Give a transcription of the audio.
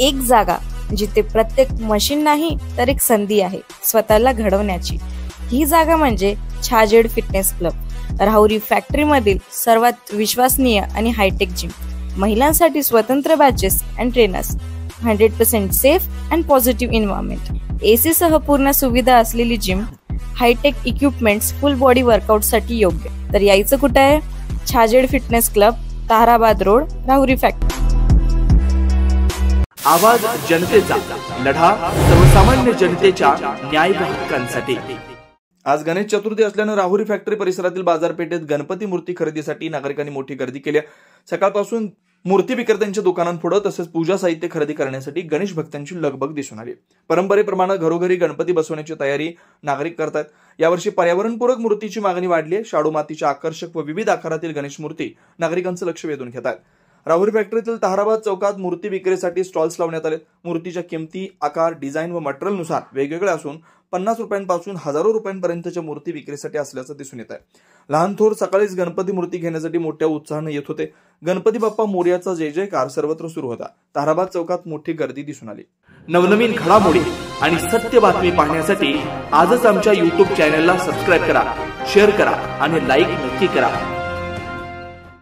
एक जागा जिथे प्रत्येक मशीन नाही तर एक संधी आहे स्वतःला घडवण्याची। ही जागा म्हणजे Chhajed fitness club, Rahuri factory मधील सर्वात विश्वसनीय आणि हायटेक जिम। महिलांसाठी स्वतंत्र batches and trainers, 100% safe and positive environment, AC सह पूर्ण सुविधा असलेली gym, hitech equipments, full body workout साठी योग्य। तर यायचं कुठे आहे? Chhajed fitness club, Tarabad road, Rahuri factory. आवाज जनतेचा, लढा सर्वसामान्य जनतेच्या न्याय व हक्कांसाठी। आज गणेश चतुर्थी असल्यानं राहुरी फॅक्टरी परिसरातील बाजारपेठेत गणपती मूर्ती खरेदीसाठी नागरिकांनी मोठी गर्दी केली। सकाळपासून मूर्ती विक्रेत्यांच्या दुकानांपुढे तसेच पूजा साहित्य खरेदी करण्यासाठी गणेश भक्तांची लगबग दिसून आली। परंपरेप्रमाणे घरोघरी गणपती बसवण्याची तयारी नागरिक करतात। यावर्षी पर्यावरणपूरक मूर्तीची मागणी वाढली आहे। शाडू मातीच्या आकर्षक व विविध आकारातील गणेश मूर्ती नागरिकांचं लक्ष वेधून घेतात। राहुरी फॅक्टरीतील ताराबाद चौकात मूर्ती विक्रीसाठी स्टॉल्स लावण्यात आले। मूर्तीच्या किमती, आकार, डिझाईन व मटेरियलनुसार वेगवेगळे असून 50 रुपयांपासून हजारो रुपयांपर्यंतच्या मूर्ती विक्रीसाठी असल्याचं दिसून येत आहे। लहान थोर सकाळीच गणपती मूर्ती घेण्यासाठी मोठ्या उत्साहाने येत होते। गणपती बाप्पा मोरयाचा जय जयकार सर्वत्र सुरू होता। ताराबाद चौकात मोठी गर्दी दिसून आली। नवनवीन घडामोडी आणि सत्य बातमी पाहण्यासाठी आजच आमच्या YouTube चॅनलला सबस्क्राईब करा, शेअर करा आणि लाईक नक्की करा।